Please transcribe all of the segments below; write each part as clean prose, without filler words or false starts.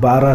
12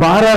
12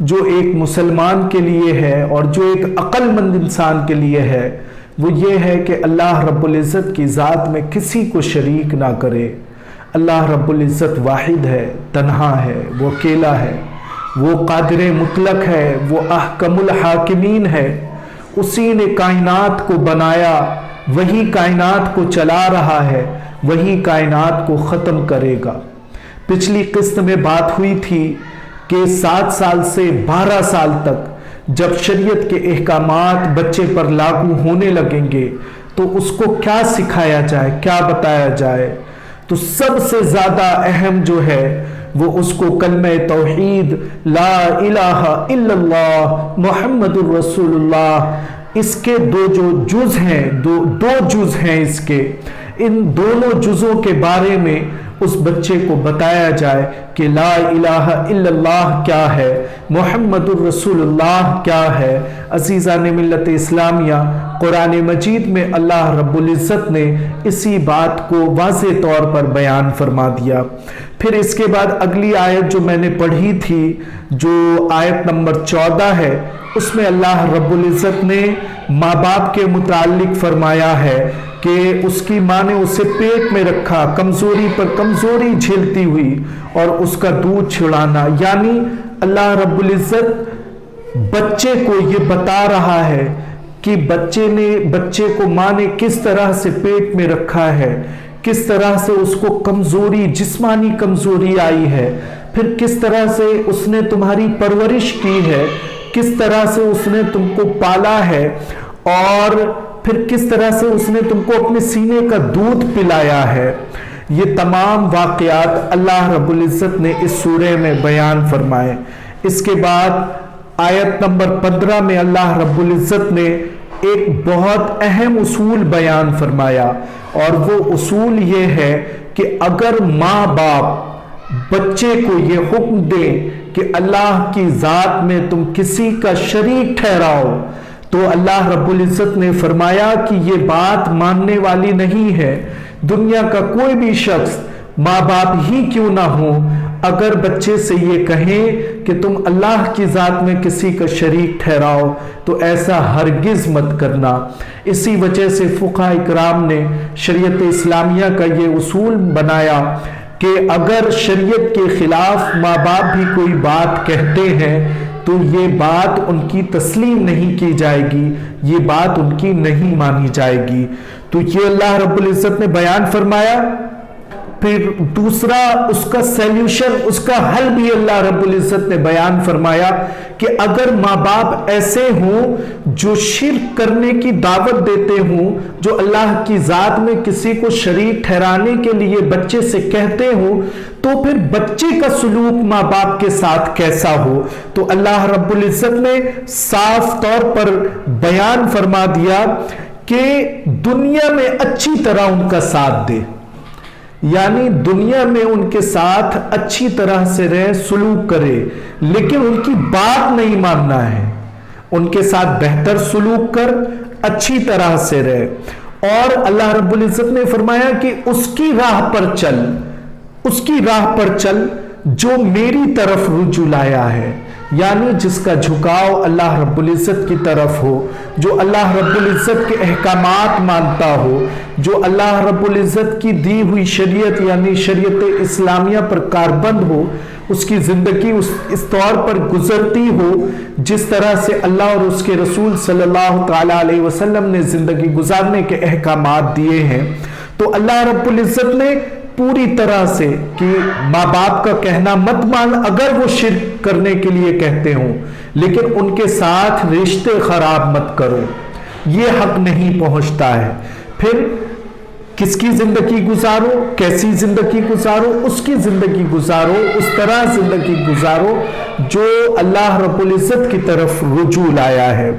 جو ایک مسلمان کے لیے ہے اور جو ایک عقل مند انسان کے لیے ہے وہ یہ ہے کہ اللہ رب العزت کی ذات میں کسی کو شریک نہ کرے۔ اللہ رب العزت واحد ہے، تنہا ہے، وہ اکیلا ہے، وہ قادر مطلق ہے، وہ احکم الحاکمین ہے۔ اسی نے کائنات کو بنایا، وہی کائنات کو چلا رہا ہے، وہی کائنات کو ختم کرے گا۔ پچھلی قسط میں بات ہوئی تھی کہ 7 سال سے 12 سال تک جب شریعت کے احکامات بچے پر لاگو ہونے لگیں گے تو اس کو کیا سکھایا جائے، کیا بتایا جائے، تو سب سے زیادہ اہم جو ہے وہ اس کو کلمہ توحید لا الہ الا اللہ محمد الرسول اللہ، اس کے دو جز ہیں اس کے، ان دونوں جزوں کے بارے میں اس بچے کو بتایا جائے کہ لا الہ الا اللہ کیا ہے، محمد الرسول اللہ کیا ہے۔ عزیزان ملت اسلامیہ، قرآن مجید میں اللہ رب العزت نے اسی بات کو واضح طور پر بیان فرما دیا۔ پھر اس کے بعد اگلی آیت جو میں نے پڑھی تھی، جو آیت نمبر 14 ہے، اس میں اللہ رب العزت نے ماں باپ کے متعلق فرمایا ہے کہ اس کی ماں نے اسے پیٹ میں رکھا، کمزوری پر کمزوری جھیلتی ہوئی، اور اس کا دودھ چھڑانا، یعنی اللہ رب العزت بچے کو یہ بتا رہا ہے کہ بچے کو ماں نے کس طرح سے پیٹ میں رکھا ہے، کس طرح سے اس کو کمزوری، جسمانی کمزوری آئی ہے، پھر کس طرح سے اس نے تمہاری پرورش کی ہے، کس طرح سے اس نے تم کو پالا ہے، اور پھر کس طرح سے اس نے تم کو اپنے سینے کا دودھ پلایا ہے۔ یہ تمام واقعات اللہ رب العزت نے اس سورہ میں بیان فرمائے۔ اس کے بعد آیت نمبر 15 میں اللہ رب العزت نے ایک بہت اہم اصول بیان فرمایا، اور وہ اصول یہ ہے کہ اگر ماں باپ بچے کو یہ حکم دے کہ اللہ کی ذات میں تم کسی کا شریک ٹھہراؤ، تو اللہ رب العزت نے فرمایا کہ یہ بات ماننے والی نہیں ہے۔ دنیا کا کوئی بھی شخص، ماں باپ ہی کیوں نہ ہو، اگر بچے سے یہ کہیں کہ تم اللہ کی ذات میں کسی کا شریک ٹھہراؤ تو ایسا ہرگز مت کرنا۔ اسی وجہ سے فقہاء کرام نے شریعت اسلامیہ کا یہ اصول بنایا کہ اگر شریعت کے خلاف ماں باپ بھی کوئی بات کہتے ہیں تو یہ بات ان کی تسلیم نہیں کی جائے گی، یہ بات ان کی نہیں مانی جائے گی۔ تو یہ اللہ رب العزت نے بیان فرمایا۔ پھر دوسرا اس کا سیلیوشن، اس کا حل بھی اللہ رب العزت نے بیان فرمایا کہ اگر ماں باپ ایسے ہوں جو شرک کرنے کی دعوت دیتے ہوں، جو اللہ کی ذات میں کسی کو شریک ٹھہرانے کے لیے بچے سے کہتے ہوں، تو پھر بچے کا سلوک ماں باپ کے ساتھ کیسا ہو؟ تو اللہ رب العزت نے صاف طور پر بیان فرما دیا کہ دنیا میں اچھی طرح ان کا ساتھ دے، یعنی دنیا میں ان کے ساتھ اچھی طرح سے رہے، سلوک کرے، لیکن ان کی بات نہیں ماننا ہے۔ ان کے ساتھ بہتر سلوک کر، اچھی طرح سے رہے، اور اللہ رب العزت نے فرمایا کہ اس کی راہ پر چل، اس کی راہ پر چل جو میری طرف رجوع لایا ہے، یعنی جس کا جھکاؤ اللہ رب العزت کی طرف ہو، جو اللہ رب العزت کے احکامات مانتا ہو، جو اللہ رب العزت کی دی ہوئی شریعت یعنی شریعت اسلامیہ پر کاربند ہو، اس کی زندگی اس طور پر گزرتی ہو جس طرح سے اللہ اور اس کے رسول صلی اللہ تعالیٰ علیہ وسلم نے زندگی گزارنے کے احکامات دیے ہیں۔ تو اللہ رب العزت نے پوری طرح سے کہ ماں باپ کا کہنا مت مان اگر وہ شرک کرنے کے لیے کہتے ہوں، لیکن ان کے ساتھ رشتے خراب مت کرو، یہ حق نہیں پہنچتا ہے۔ پھر کس کی زندگی گزارو، کیسی زندگی گزارو، اس کی زندگی گزارو، اس طرح زندگی گزارو جو اللہ رب العزت کی طرف رجوع لایا ہے۔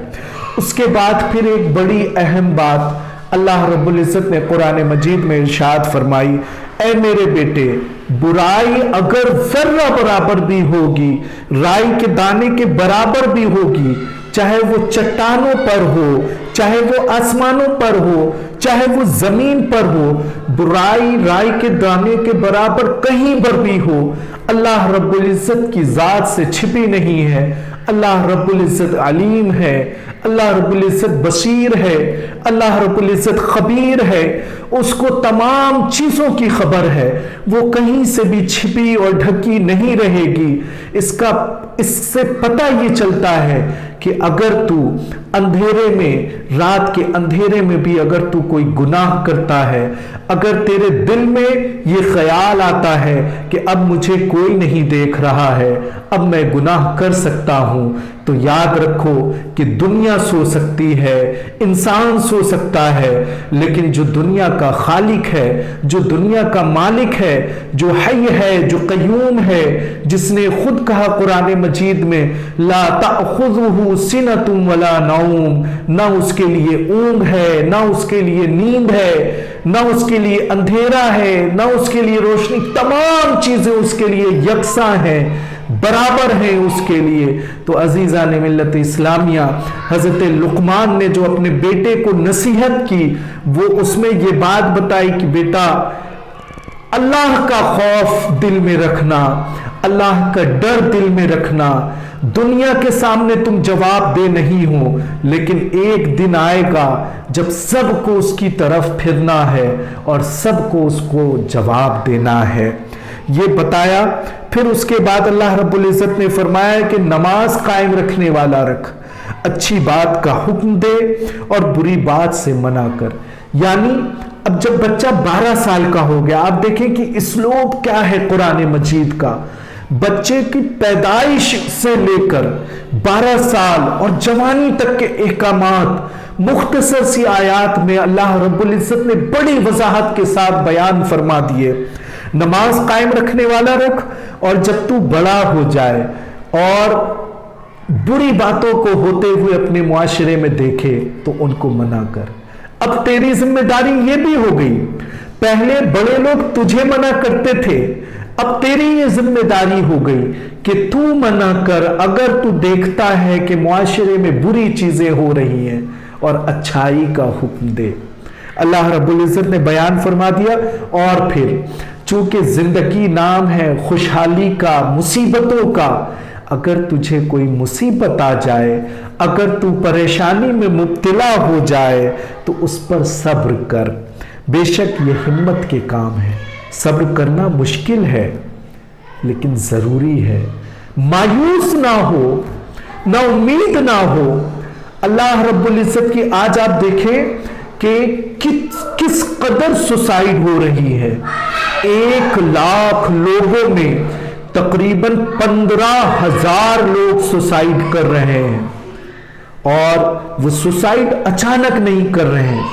اس کے بعد پھر ایک بڑی اہم بات اللہ رب العزت نے قرآن مجید میں ارشاد فرمائی، اے میرے بیٹے، برائی اگر ذرہ برابر بھی ہوگی، رائی کے دانے کے برابر بھی ہوگی، چاہے وہ چٹانوں پر ہو، چاہے وہ آسمانوں پر ہو، چاہے وہ زمین پر ہو، برائی رائی کے دانے کے برابر کہیں پر بھی ہو، اللہ رب العزت کی ذات سے چھپی نہیں ہے۔ اللہ رب العزت علیم ہے، اللہ رب العزت بصیر ہے، اللہ رب العزت خبیر ہے، اس کو تمام چیزوں کی خبر ہے، وہ کہیں سے بھی چھپی اور ڈھکی نہیں رہے گی۔ اس سے پتہ یہ چلتا ہے کہ اگر تو اندھیرے میں، رات کے اندھیرے میں بھی اگر تو کوئی گناہ کرتا ہے، اگر تیرے دل میں یہ خیال آتا ہے کہ اب مجھے کوئی نہیں دیکھ رہا ہے، اب میں گناہ کر سکتا ہوں، تو یاد رکھو کہ دنیا سو سکتی ہے، انسان سو سکتا ہے، لیکن جو دنیا کا خالق ہے، جو دنیا کا مالک ہے، جو حی ہے، جو قیوم ہے، جس نے خود کہا قرآن مجید میں لا تأخذہ سنۃ ولا نوم، نہ اس کے لیے اونگ ہے، نہ اس کے لیے نیند ہے، نہ اس کے لیے اندھیرا ہے، نہ اس کے لیے روشنی، تمام چیزیں اس کے لیے یکساں ہیں، برابر ہیں اس کے لیے۔ تو عزیزان ملت اسلامیہ، حضرت لقمان نے جو اپنے بیٹے کو نصیحت کی، وہ اس میں یہ بات بتائی کہ بیٹا اللہ کا خوف دل میں رکھنا، اللہ کا ڈر دل میں رکھنا۔ دنیا کے سامنے تم جواب دے نہیں ہو، لیکن ایک دن آئے گا جب سب کو اس کی طرف پھرنا ہے اور سب کو اس کو جواب دینا ہے۔ یہ بتایا، پھر اس کے بعد اللہ رب العزت نے فرمایا کہ نماز قائم رکھنے والا رکھ، اچھی بات کا حکم دے اور بری بات سے منع کر۔ یعنی اب جب بچہ 12 سال کا ہو گیا، آپ دیکھیں کہ اسلوب کیا ہے قرآن مجید کا، بچے کی پیدائش سے لے کر 12 سال اور جوانی تک کے احکامات مختصر سی آیات میں اللہ رب العزت نے بڑی وضاحت کے ساتھ بیان فرما دیے۔ نماز قائم رکھنے والا رکھ، اور جب تو بڑا ہو جائے اور بری باتوں کو ہوتے ہوئے اپنے معاشرے میں دیکھے تو ان کو منع کر۔ اب تیری ذمہ داری یہ بھی ہو گئی، پہلے بڑے لوگ تجھے منع کرتے تھے، اب تیری یہ ذمہ داری ہو گئی کہ تو منع کر اگر تو دیکھتا ہے کہ معاشرے میں بری چیزیں ہو رہی ہیں، اور اچھائی کا حکم دے۔ اللہ رب العزت نے بیان فرما دیا۔ اور پھر چونکہ زندگی نام ہے خوشحالی کا، مصیبتوں کا، اگر تجھے کوئی مصیبت آ جائے، اگر تو پریشانی میں مبتلا ہو جائے تو اس پر صبر کر۔ بے شک یہ ہمت کے کام ہے، صبر کرنا مشکل ہے لیکن ضروری ہے۔ مایوس نہ ہو، نہ امید نہ ہو۔ اللہ رب العزت کی آج آپ دیکھیں کہ کس قدر سوسائیڈ ہو رہی ہے۔ 1 لاکھ لوگوں میں تقریباً 15,000 لوگ سوسائیڈ کر رہے ہیں، اور وہ سوسائیڈ اچانک نہیں کر رہے ہیں،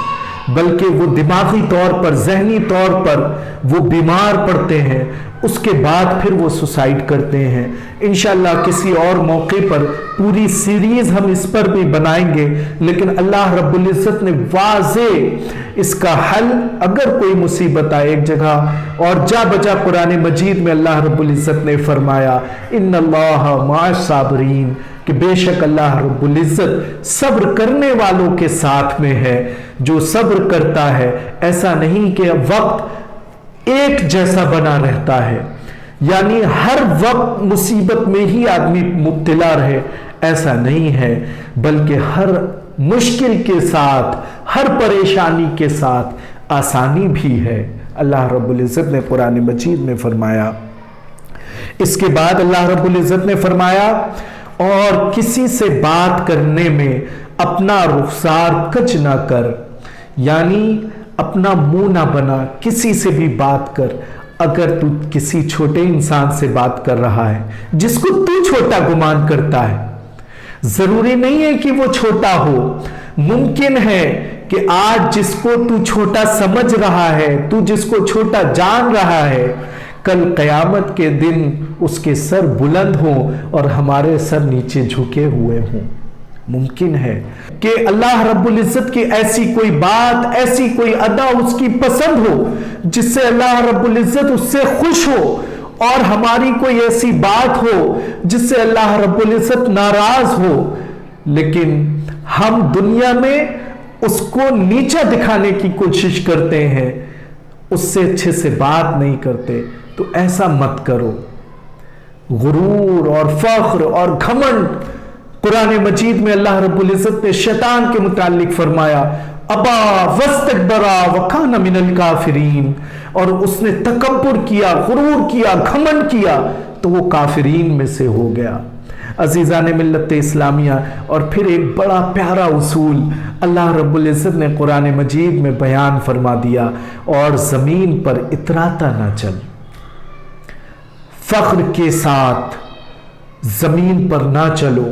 بلکہ وہ دماغی طور پر، ذہنی طور پر وہ بیمار پڑتے ہیں، اس کے بعد پھر وہ سوسائیڈ کرتے ہیں۔ انشاءاللہ کسی اور موقع پر پوری سیریز ہم اس پر بھی بنائیں گے، لیکن اللہ رب العزت نے واضح اس کا حل، اگر کوئی مصیبت آئے ایک جگہ، اور جا بجا قرآن مجید میں اللہ رب العزت نے فرمایا ان اللہ مع الصابرین، کہ بے شک اللہ رب العزت صبر کرنے والوں کے ساتھ میں ہے۔ جو صبر کرتا ہے، ایسا نہیں کہ وقت ایک جیسا بنا رہتا ہے، یعنی ہر وقت مصیبت میں ہی آدمی مبتلا رہے، ایسا نہیں ہے، بلکہ ہر مشکل کے ساتھ، ہر پریشانی کے ساتھ آسانی بھی ہے۔ اللہ رب العزت نے قرآن مجید میں فرمایا۔ اس کے بعد اللہ رب العزت نے فرمایا اور کسی سے بات کرنے میں اپنا رخسار کج نہ کر، یعنی اپنا منہ نہ بنا، کسی سے بھی بات کر۔ اگر تو کسی چھوٹے انسان سے بات کر رہا ہے جس کو تو چھوٹا گمان کرتا ہے، ضروری نہیں ہے کہ وہ چھوٹا ہو، ممکن ہے کہ آج جس کو تو چھوٹا سمجھ رہا ہے، تو جس کو چھوٹا جان رہا ہے، کل قیامت کے دن اس کے سر بلند ہوں اور ہمارے سر نیچے جھکے ہوئے ہوں۔ ممکن ہے کہ اللہ رب العزت کی ایسی کوئی بات، ایسی کوئی ادا اس کی پسند ہو جس سے اللہ رب العزت اس سے خوش ہو، اور ہماری کوئی ایسی بات ہو جس سے اللہ رب العزت ناراض ہو۔ لیکن ہم دنیا میں اس کو نیچا دکھانے کی کوشش کرتے ہیں، اس سے اچھے سے بات نہیں کرتے۔ تو ایسا مت کرو۔ غرور اور فخر اور گھمنڈ، قرآن مجید میں اللہ رب العزت نے شیطان کے متعلق فرمایا ابا واستکبرا وکان من الکافرین، اور اس نے تکبر کیا، غرور کیا، گھمنڈ کیا تو وہ کافرین میں سے ہو گیا۔ عزیزان ملت اسلامیہ، اور پھر ایک بڑا پیارا اصول اللہ رب العزت نے قرآن مجید میں بیان فرما دیا، اور زمین پر اتراتا نہ چل۔ فخر کے ساتھ زمین پر نہ چلو،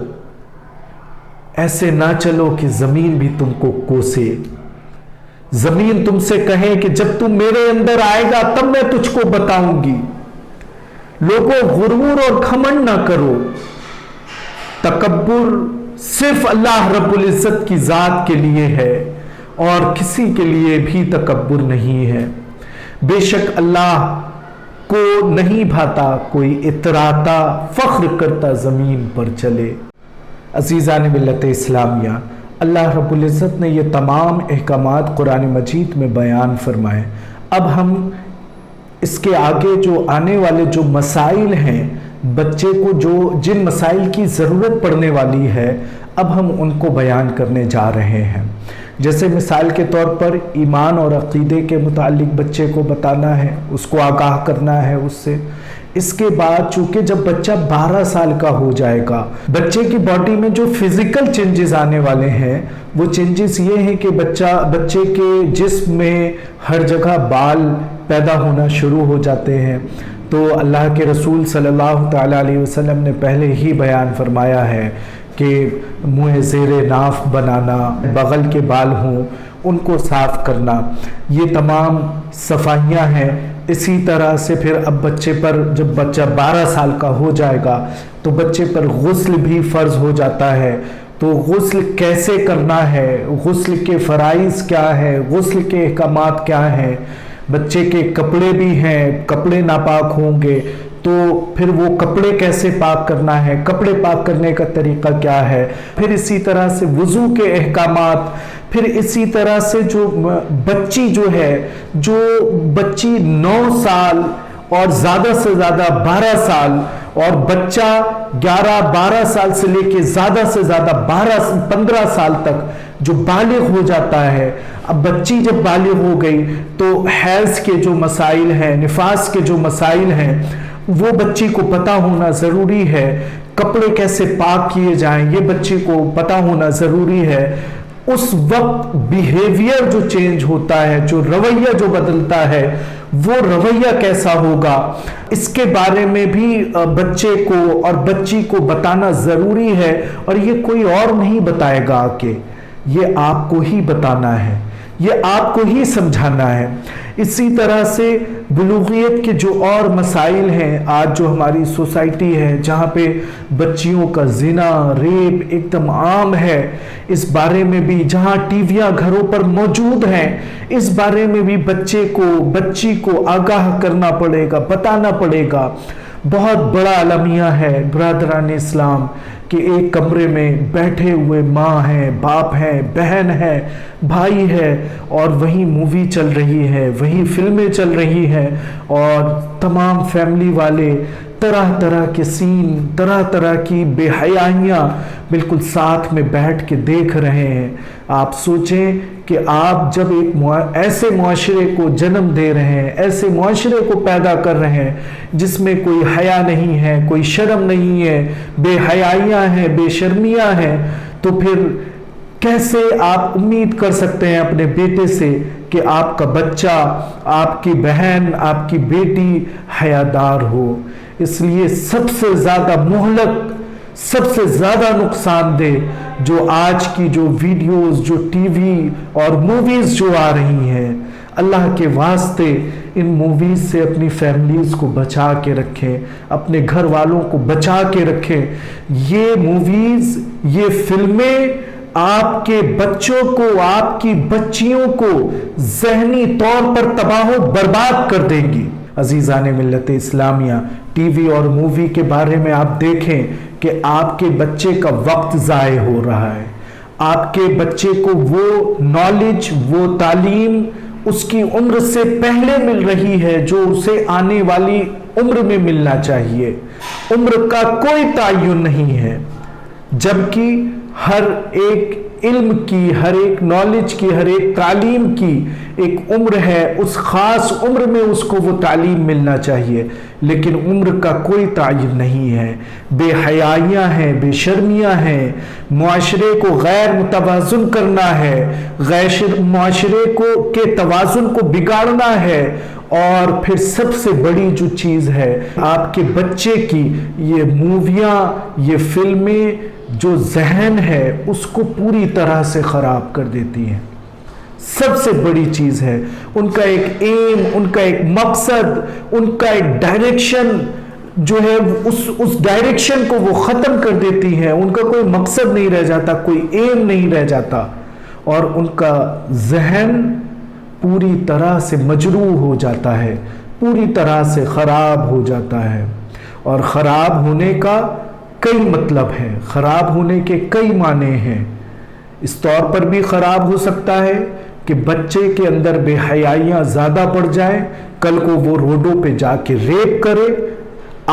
ایسے نہ چلو کہ زمین بھی تم کو کوسے، زمین تم سے کہے کہ جب تم میرے اندر آئے گا تب میں تجھ کو بتاؤں گی۔ لوگوں، غرور اور گھمنڈ نہ کرو۔ تکبر صرف اللہ رب العزت کی ذات کے لیے ہے، اور کسی کے لیے بھی تکبر نہیں ہے۔ بے شک اللہ کو نہیں بھاتا کوئی اتراتا، فخر کرتا زمین پر چلے۔ عزیزان ملت اسلامیہ، اللہ رب العزت نے یہ تمام احکامات قرآن مجید میں بیان فرمائے۔ اب ہم اس کے آگے جو آنے والے جو مسائل ہیں، بچے کو جن مسائل کی ضرورت پڑنے والی ہے، اب ہم ان کو بیان کرنے جا رہے ہیں۔ جیسے مثال کے طور پر ایمان اور عقیدے کے متعلق بچے کو بتانا ہے، اس کو آگاہ کرنا ہے اس سے۔ اس کے بعد چونکہ جب بچہ 12 سال کا ہو جائے گا، بچے کی باڈی میں جو فزیکل چینجز آنے والے ہیں، وہ چینجز یہ ہیں کہ بچے کے جسم میں ہر جگہ بال پیدا ہونا شروع ہو جاتے ہیں۔ تو اللہ کے رسول صلی اللہ تعالیٰ علیہ وسلم نے پہلے ہی بیان فرمایا ہے کہ منہ زیر ناف بنانا، بغل کے بال ہوں ان کو صاف کرنا، یہ تمام صفائیاں ہیں۔ اسی طرح سے پھر اب بچے پر جب بچہ 12 سال کا ہو جائے گا تو بچے پر غسل بھی فرض ہو جاتا ہے۔ تو غسل کیسے کرنا ہے، غسل کے فرائض کیا ہے، غسل کے احکامات کیا ہیں، بچے کے کپڑے بھی ہیں، کپڑے ناپاک ہوں گے تو پھر وہ کپڑے کیسے پاک کرنا ہے، کپڑے پاک کرنے کا طریقہ کیا ہے، پھر اسی طرح سے وضو کے احکامات، پھر اسی طرح سے جو بچی جو بچی 9 سال اور زیادہ سے زیادہ 12 سال، اور بچہ 11-12 سال سے لے کے زیادہ سے زیادہ 15 سال تک جو بالغ ہو جاتا ہے۔ اب بچی جب بالغ ہو گئی تو حیض کے جو مسائل ہیں، نفاس کے جو مسائل ہیں، وہ بچی کو پتہ ہونا ضروری ہے۔ کپڑے کیسے پاک کیے جائیں یہ بچی کو پتہ ہونا ضروری ہے۔ اس وقت بیہیویئر جو چینج ہوتا ہے، جو رویہ جو بدلتا ہے، وہ رویہ کیسا ہوگا، اس کے بارے میں بھی بچے کو اور بچی کو بتانا ضروری ہے، اور یہ کوئی اور نہیں بتائے گا کہ یہ آپ کو ہی بتانا ہے، یہ آپ کو ہی سمجھانا ہے۔ اسی طرح سے بلوغیت کے جو اور مسائل ہیں، آج جو ہماری سوسائٹی ہے جہاں پہ بچیوں کا زنا، ریپ ایک دم عام ہے، اس بارے میں بھی جہاں ٹی ویاں گھروں پر موجود ہیں، اس بارے میں بھی بچی کو آگاہ کرنا پڑے گا، بتانا پڑے گا۔ بہت بڑا المیہ ہے برادران اسلام کہ ایک کمرے میں بیٹھے ہوئے ماں ہیں، باپ ہیں، بہن ہے، بھائی ہے، اور وہیں مووی چل رہی ہے، وہیں فلمیں چل رہی ہیں، اور تمام فیملی والے طرح طرح کے سین، طرح طرح کی بے حیائیاں بالکل ساتھ میں بیٹھ کے دیکھ رہے ہیں۔ آپ سوچیں کہ آپ جب ایک ایسے معاشرے کو جنم دے رہے ہیں، ایسے معاشرے کو پیدا کر رہے ہیں جس میں کوئی حیا نہیں ہے، کوئی شرم نہیں ہے، بے حیائیاں ہیں، بے شرمیاں ہیں، تو پھر کیسے آپ امید کر سکتے ہیں اپنے بیٹے سے کہ آپ کا بچہ، آپ کی بہن، آپ کی بیٹی حیادار ہو؟ اس لیے سب سے زیادہ مہلک، سب سے زیادہ نقصان دہ جو آج کی جو ویڈیوز، جو ٹی وی اور موویز جو آ رہی ہیں، اللہ کے واسطے ان موویز سے اپنی فیملیز کو بچا کے رکھیں، اپنے گھر والوں کو بچا کے رکھیں۔ یہ موویز، یہ فلمیں آپ کے بچوں کو، آپ کی بچیوں کو ذہنی طور پر تباہ و برباد کر دیں گی۔ عزیزان ملت اسلامیہ، ٹی وی اور مووی کے بارے میں آپ دیکھیں کہ آپ کے بچے کا وقت ضائع ہو رہا ہے، آپ کے بچے کو وہ نالج، وہ تعلیم اس کی عمر سے پہلے مل رہی ہے جو اسے آنے والی عمر میں ملنا چاہیے۔ عمر کا کوئی تعین نہیں ہے، جبکہ ہر ایک علم کی، ہر ایک نالج کی، ہر ایک تعلیم کی ایک عمر ہے، اس خاص عمر میں اس کو وہ تعلیم ملنا چاہیے، لیکن عمر کا کوئی تعین نہیں ہے۔ بے حیائیاں ہیں، بے شرمیاں ہیں، معاشرے کو غیر متوازن کرنا ہے، معاشرے کے توازن کو بگاڑنا ہے، اور پھر سب سے بڑی جو چیز ہے آپ کے بچے کی یہ موویاں، یہ فلمیں جو ذہن ہے اس کو پوری طرح سے خراب کر دیتی ہیں۔ سب سے بڑی چیز ہے ان کا ایک ایم، ان کا ایک مقصد، ان کا ایک ڈائریکشن جو ہے اس ڈائریکشن کو وہ ختم کر دیتی ہیں۔ ان کا کوئی مقصد نہیں رہ جاتا، کوئی ایم نہیں رہ جاتا، اور ان کا ذہن پوری طرح سے مجروح ہو جاتا ہے، پوری طرح سے خراب ہو جاتا ہے۔ اور خراب ہونے کا کئی مطلب ہے، خراب ہونے کے کئی معنی ہیں۔ اس طور پر بھی خراب ہو سکتا ہے کہ بچے کے اندر بے حیائیاں زیادہ بڑھ جائیں، کل کو وہ روڈوں پہ جا کے ریپ کرے،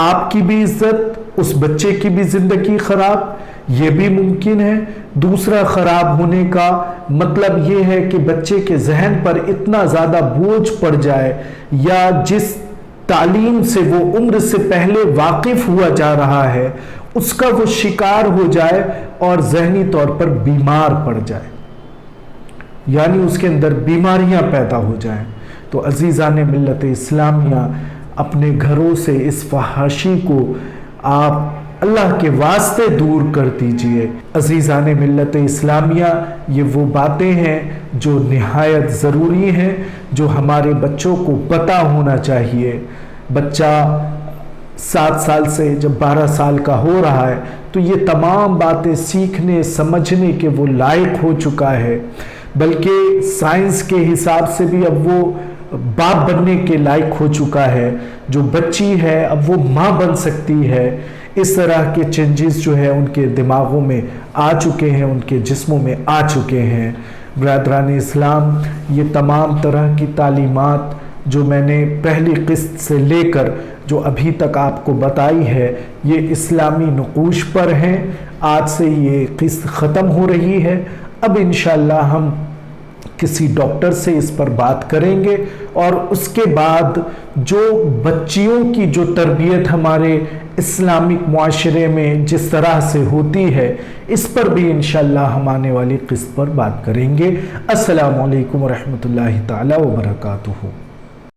آپ کی بھی عزت، اس بچے کی بھی زندگی خراب، یہ بھی ممکن ہے۔ دوسرا خراب ہونے کا مطلب یہ ہے کہ بچے کے ذہن پر اتنا زیادہ بوجھ پڑ جائے، یا جس تعلیم سے وہ عمر سے پہلے واقف ہوا جا رہا ہے اس کا وہ شکار ہو جائے اور ذہنی طور پر بیمار پڑ جائے، یعنی اس کے اندر بیماریاں پیدا ہو جائیں۔ تو عزیزان ملت اسلامیہ، اپنے گھروں سے اس فحاشی کو آپ اللہ کے واسطے دور کر دیجئے۔ عزیزان ملت اسلامیہ، یہ وہ باتیں ہیں جو نہایت ضروری ہیں، جو ہمارے بچوں کو پتہ ہونا چاہیے۔ بچہ 7 سال سے جب 12 سال کا ہو رہا ہے تو یہ تمام باتیں سیکھنے سمجھنے کے وہ لائق ہو چکا ہے، بلکہ سائنس کے حساب سے بھی اب وہ باپ بننے کے لائق ہو چکا ہے۔ جو بچی ہے اب وہ ماں بن سکتی ہے۔ اس طرح کے چینجز جو ہے ان کے دماغوں میں آ چکے ہیں، ان کے جسموں میں آ چکے ہیں۔ برادران اسلام، یہ تمام طرح کی تعلیمات جو میں نے پہلی قسط سے لے کر جو ابھی تک آپ کو بتائی ہے، یہ اسلامی نقوش پر ہیں۔ آج سے یہ قسط ختم ہو رہی ہے۔ اب انشاءاللہ ہم کسی ڈاکٹر سے اس پر بات کریں گے، اور اس کے بعد جو بچیوں کی جو تربیت ہمارے اسلامک معاشرے میں جس طرح سے ہوتی ہے، اس پر بھی انشاءاللہ ہم آنے والی قسط پر بات کریں گے۔ السلام علیکم ورحمۃ اللہ تعالی وبرکاتہ۔